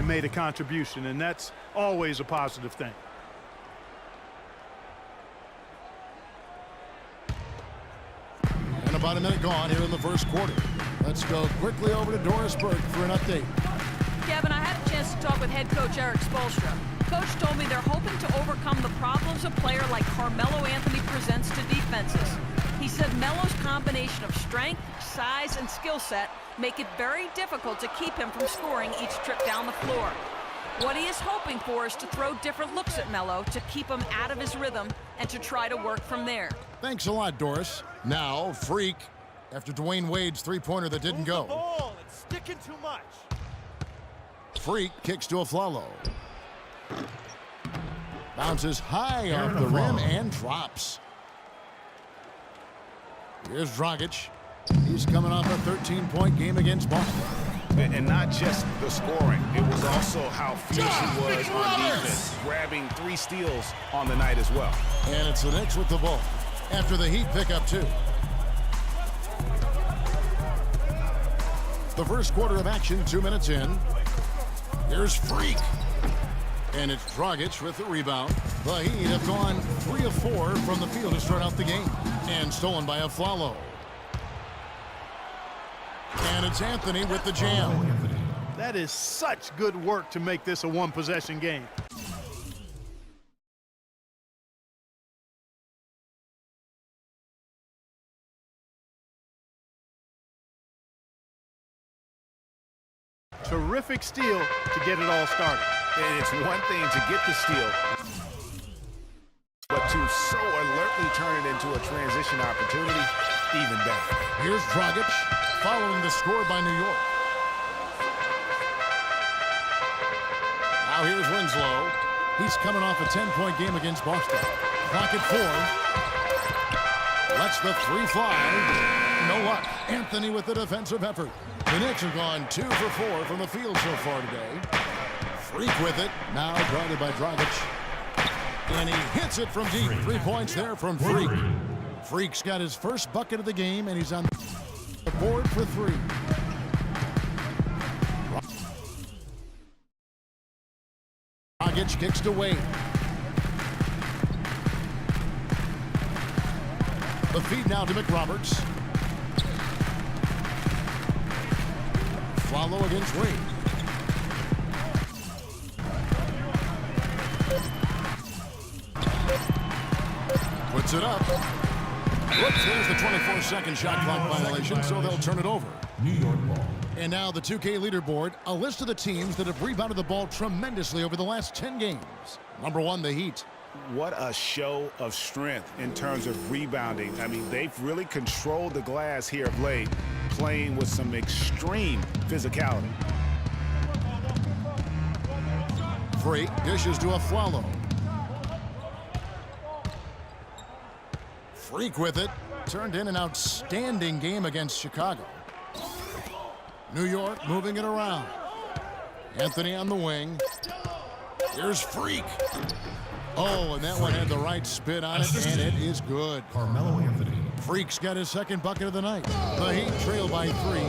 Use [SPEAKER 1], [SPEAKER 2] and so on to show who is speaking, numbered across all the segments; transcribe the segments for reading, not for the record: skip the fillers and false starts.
[SPEAKER 1] and made a contribution, and that's always a positive thing.
[SPEAKER 2] And about a minute gone here in the first quarter. Let's go quickly over to Doris Burke for an update.
[SPEAKER 3] Kevin, I had a chance to talk with head coach Eric Spoelstra. Coach told me they're hoping to overcome the problems a player like Carmelo Anthony presents to defenses. He said Melo's combination of strength, size, and skill set make it very difficult to keep him from scoring each trip down the floor. What he is hoping for is to throw different looks at Melo to keep him out of his rhythm and to try to work from there.
[SPEAKER 2] Thanks a lot, Doris. Now, Freak, after Dwayne Wade's three-pointer that didn't go.
[SPEAKER 4] Move the ball. It's sticking too much.
[SPEAKER 2] Freak kicks to Afflalo. Bounces high off the rim and drops. Here's Dragic. He's coming off a 13-point game against Boston.
[SPEAKER 5] And not just the scoring. It was also how fierce he was on defense, grabbing 3 steals on the night as well.
[SPEAKER 2] And it's the Knicks with the ball after the Heat pick up 2. The first quarter of action, 2 minutes in. Here's Freak. And it's Dragic with the rebound. The Heat have gone 3 of 4 from the field to start out the game. And stolen by Afflalo. And it's Anthony with the jam.
[SPEAKER 1] That is such good work to make this a one-possession game. Terrific steal to get it all started.
[SPEAKER 5] And it's one thing to get the steal, but to so alertly turn it into a transition opportunity, even better.
[SPEAKER 2] Here's Dragic following the score by New York. Now here's Winslow. He's coming off a 10-point game against Boston. Clock at 4. Lets the 3 fly. No luck. Anthony with the defensive effort. The Knicks have gone 2 for 4 from the field so far today. Freak with it. Now guarded by Dragic. And he hits it from deep. 3 points there from Freak. Freak's got his first bucket of the game, and he's on the board for 3. Dragic kicks to Wade. The feed now to McRoberts. Follow against Wade. Puts it up. Whoops, there's the 24-second shot clock violation, so they'll turn it over. New York ball. And now the 2K leaderboard, a list of the teams that have rebounded the ball tremendously over the last 10 games. Number 1, the Heat.
[SPEAKER 5] What a show of strength in terms of rebounding. I mean, they've really controlled the glass here of late, playing with some extreme physicality.
[SPEAKER 2] Freak dishes to Afflalo. Freak with it. Turned in an outstanding game against Chicago. New York moving it around. Anthony on the wing. Here's Freak. Oh, and that one had the right spin on it, and it is good.
[SPEAKER 6] Carmelo Anthony.
[SPEAKER 2] Freak's got his second bucket of the night. The Heat trail by 3.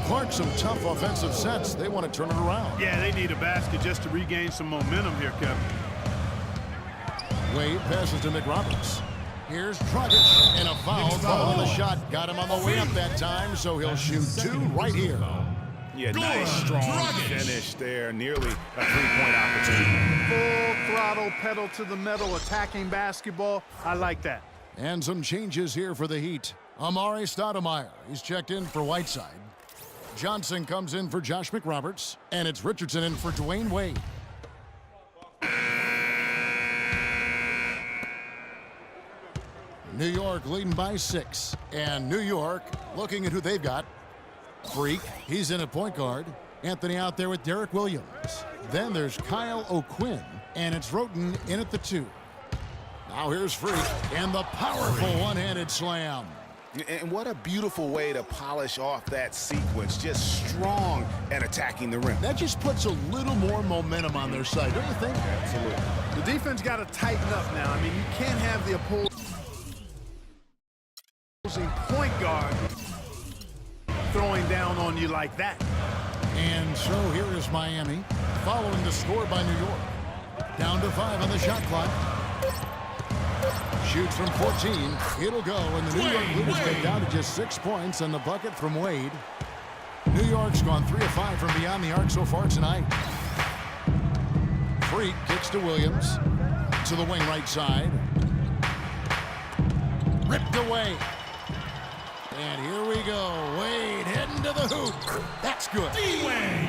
[SPEAKER 2] Clark, some tough offensive sets. They want to turn it around.
[SPEAKER 1] Yeah, they need a basket just to regain some momentum here, Kevin.
[SPEAKER 2] Wade passes to McRoberts. Here's Dragic, and a foul on the shot. Got him on the way up that time, so he'll shoot 2 right here.
[SPEAKER 5] Yeah, nice, strong finish there. Nearly a 3-point opportunity.
[SPEAKER 1] Full throttle, pedal to the metal, attacking basketball. I like that.
[SPEAKER 2] And some changes here for the Heat. Amari Stoudemire, he's checked in for Whiteside. Johnson comes in for Josh McRoberts, and it's Richardson in for Dwayne Wade. New York leading by 6, and New York looking at who they've got. Freak, he's in at point guard. Anthony out there with Derek Williams. Then there's Kyle O'Quinn, and it's Roten in at the 2. Now here's Freak, and the powerful one-handed slam.
[SPEAKER 5] And what a beautiful way to polish off that sequence. Just strong at attacking the rim.
[SPEAKER 2] That just puts a little more momentum on their side, don't you think?
[SPEAKER 5] Absolutely.
[SPEAKER 1] The defense got to tighten up now. I mean, you can't have the opposing point guard throwing down on you like that.
[SPEAKER 2] And so here is Miami, following the score by New York. Down to 5 on the shot clock. Shoots from 14. It'll go, and the New York Blues get down to just 6 points on the bucket from Wade. New York's gone 3 of 5 from beyond the arc so far tonight. Freak kicks to Williams. To the wing right side. Ripped away. And here we go. Wade heading to the hoop. That's good.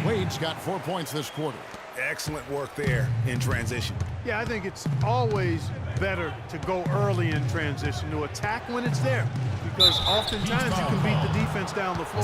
[SPEAKER 2] Wade's got 4 points this quarter.
[SPEAKER 5] Excellent work there in transition.
[SPEAKER 1] Yeah, I think it's always better to go early in transition, to attack when it's there, because oftentimes you can beat the defense down the floor.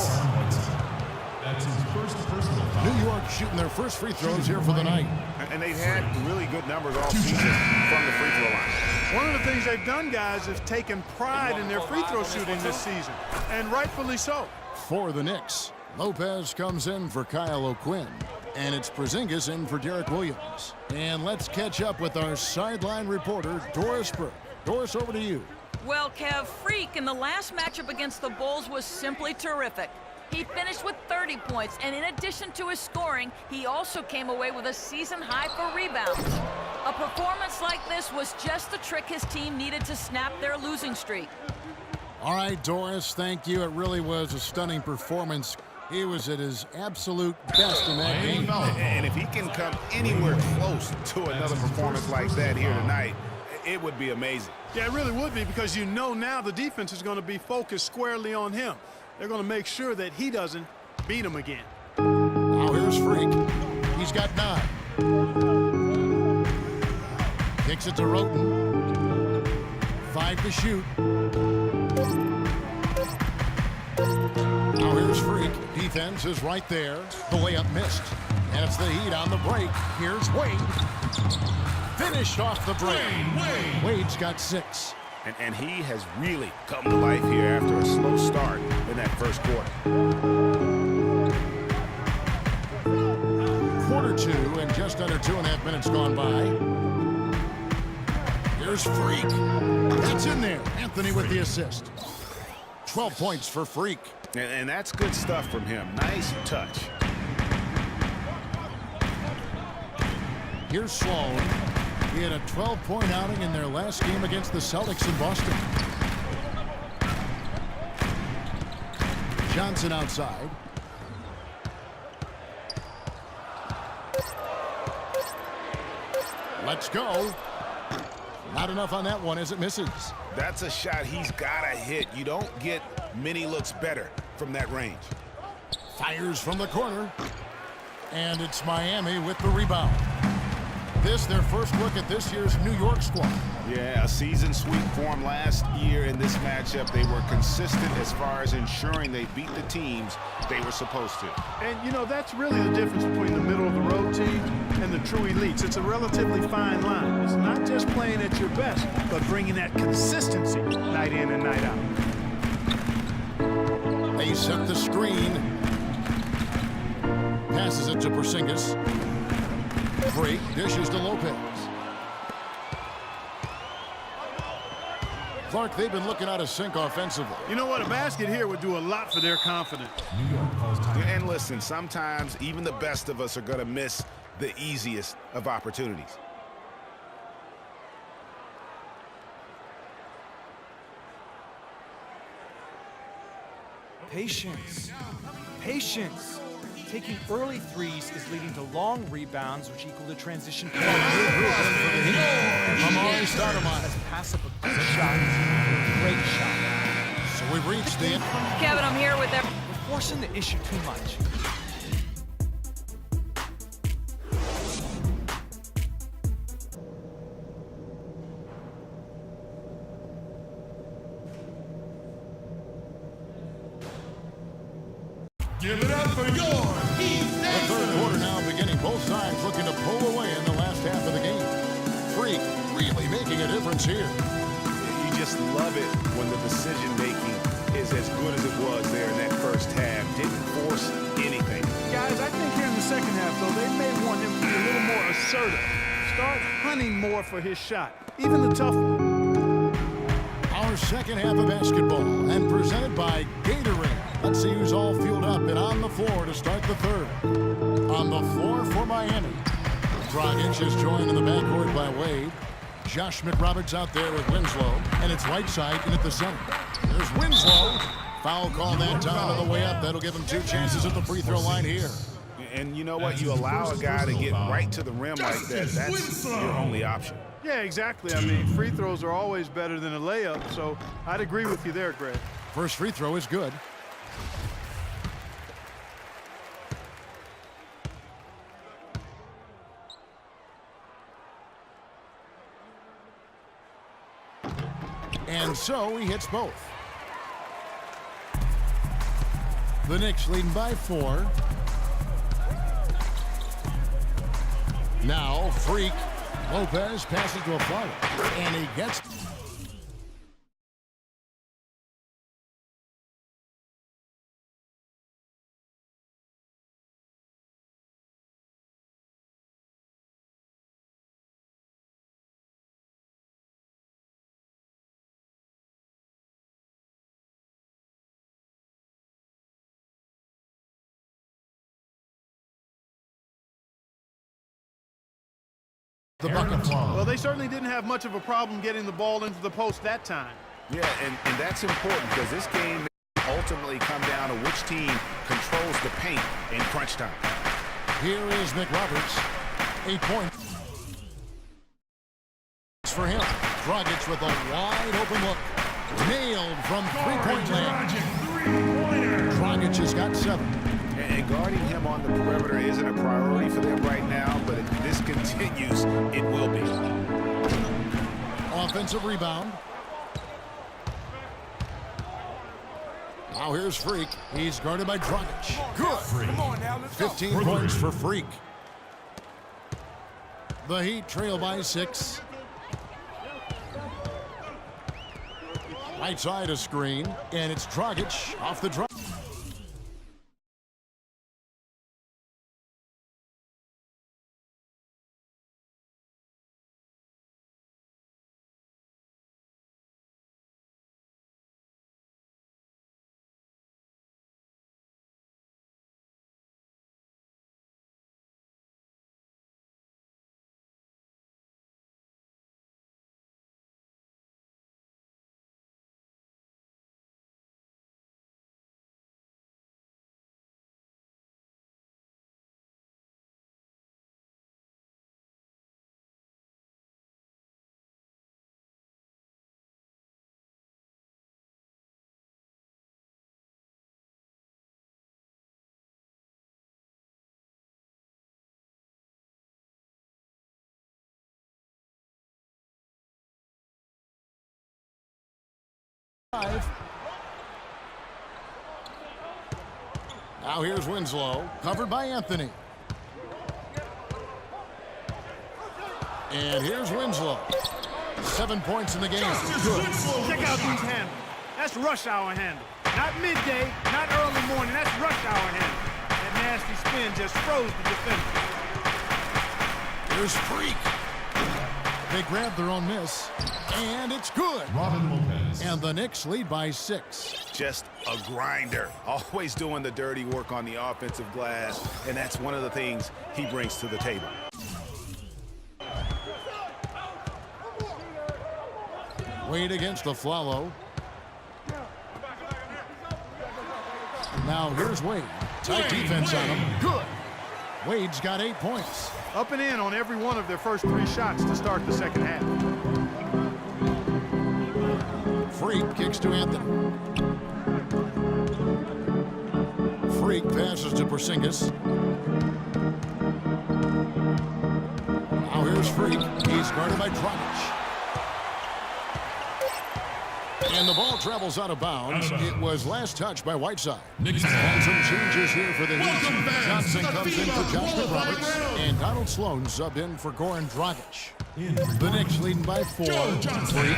[SPEAKER 6] That's his first personal foul.
[SPEAKER 2] New York shooting their first free throws here for the night.
[SPEAKER 5] And they've had really good numbers all season from the free throw line.
[SPEAKER 1] One of the things they've done, guys, is taken pride in their free throw shooting this season, and rightfully so.
[SPEAKER 2] For the Knicks, Lopez comes in for Kyle O'Quinn, and it's Porzingis in for Derek Williams. And let's catch up with our sideline reporter, Doris Burke. Doris, over to you.
[SPEAKER 3] Well, Kev, Freak in the last matchup against the Bulls was simply terrific. He finished with 30 points, and in addition to his scoring, he also came away with a season high for rebounds. A performance like this was just the trick his team needed to snap their losing streak.
[SPEAKER 2] All right, Doris, thank you. It really was a stunning performance. He was at his absolute best in that game.
[SPEAKER 5] And if he can come anywhere close to another performance like that here tonight, it would be amazing.
[SPEAKER 1] Yeah, it really would be, because you know now the defense is going to be focused squarely on him. They're going to make sure that he doesn't beat him again.
[SPEAKER 2] Now here's Freak. He's got 9. Kicks it to Roten. 5 to shoot. Now here's Freak. Defense is right there. The layup missed. And it's the Heat on the break. Here's Wade. Finished off the break. Wade's got 6.
[SPEAKER 5] And he has really come to life here after a slow start in that first quarter.
[SPEAKER 2] Quarter 2 and just under 2.5 minutes gone by. Here's Freak. That's in there. Anthony with the assist. 12 points for Freak.
[SPEAKER 5] And that's good stuff from him. Nice touch.
[SPEAKER 2] Here's Sloan. He had a 12-point outing in their last game against the Celtics in Boston. Johnson outside. Let's go. Not enough on that one as it misses.
[SPEAKER 5] That's a shot he's got to hit. You don't get many looks better from that range.
[SPEAKER 2] Fires from the corner. And it's Miami with the rebound. This their first look at this year's New York squad.
[SPEAKER 5] Yeah, a season sweep for them last year in this matchup. They were consistent as far as ensuring they beat the teams they were supposed to.
[SPEAKER 1] And, you know, that's really the difference between the middle-of-the-road team and the true elites. It's a relatively fine line. It's not just playing at your best, but bringing that consistency night in and night out.
[SPEAKER 2] They set the screen. Passes it to Porzingis. Freak dishes to Lopez. Clark, they've been looking out of sync offensively.
[SPEAKER 1] You know what? A basket here would do a lot for their confidence.
[SPEAKER 6] New York calls time.
[SPEAKER 5] And listen, sometimes even the best of us are going to miss the easiest of opportunities.
[SPEAKER 4] Patience. Patience. Taking early threes is leading to long rebounds, which equal to transition plays.
[SPEAKER 2] Amari Stoudemire.
[SPEAKER 4] Let's pass up a good shot, a great shot.
[SPEAKER 2] So we've reached the end.
[SPEAKER 3] Kevin, I'm here with
[SPEAKER 4] We're forcing the issue too much.
[SPEAKER 6] Give it up for your Heat.
[SPEAKER 2] The third quarter now beginning. Both sides looking to pull away in the last half of the game. Freak really making a difference here.
[SPEAKER 5] You just love it when the decision-making is as good as it was there in that first half. Didn't force anything.
[SPEAKER 1] Guys, I think here in the second half, though, they may want him to be a little more assertive. Start hunting more for his shot, even the tough one.
[SPEAKER 2] Our second half of basketball and presented by Gatorade. Let's see who's all fueled up and on the floor to start the third. On the floor for Miami, Dragic is joined in the backcourt by Wade. Josh McRoberts out there with Winslow, and it's Whiteside in at the center. There's Winslow. Foul call that time on the way up. That'll give him 2 chances at the free throw line here.
[SPEAKER 5] And you know what? You allow a guy to get right to the rim like that. That's your only option.
[SPEAKER 1] Yeah, exactly. I mean, free throws are always better than a layup, so I'd agree with you there, Greg.
[SPEAKER 2] First free throw is good. And so he hits both. The Knicks leading by 4. Now, Freak. Lopez passes to a Flower, and he gets... the bucket.
[SPEAKER 1] Well, they certainly didn't have much of a problem getting the ball into the post that time.
[SPEAKER 5] Yeah, and that's important because this game may ultimately come down to which team controls the paint in crunch time.
[SPEAKER 2] Here is McRoberts. 8 points for him. Dragic with a wide open look. Nailed from three-point land. Dragic has got 7.
[SPEAKER 5] And guarding him on the perimeter isn't a priority for them right now, but if this continues, it will be.
[SPEAKER 2] Offensive rebound. Now here's Freak. He's guarded by Dragic. Good. 15 points for Freak. The Heat trail by 6. Right side a screen, and it's Dragic off the drop. Now here's Winslow, covered by Anthony. And here's Winslow. 7 points in the game. Good.
[SPEAKER 1] Check out these handles. That's rush hour handle. Not midday, not early morning. That's rush hour handle. That nasty spin just froze the defender.
[SPEAKER 2] Here's Freak. They grab their own miss, and it's good.
[SPEAKER 6] Robin Lopez.
[SPEAKER 2] And the Knicks lead by 6.
[SPEAKER 5] Just a grinder, always doing the dirty work on the offensive glass, and that's one of the things he brings to the table.
[SPEAKER 2] Wade against the Flalo. Now here's Wade. Tight defense on him. Good. Wade's got 8 points.
[SPEAKER 1] Up and in on every one of their first 3 shots to start the second half.
[SPEAKER 2] Freak kicks to Anthony. Freak passes to Porzingis. Now here's Freak. He's guarded by Dragic. And the ball travels out of bounds. It was last touched by Whiteside. And some changes here for the Heat. Johnson comes in for Josh McRoberts. And Donald Sloan subbed in for Goran Dragic. The Knicks leading by 4. Freak.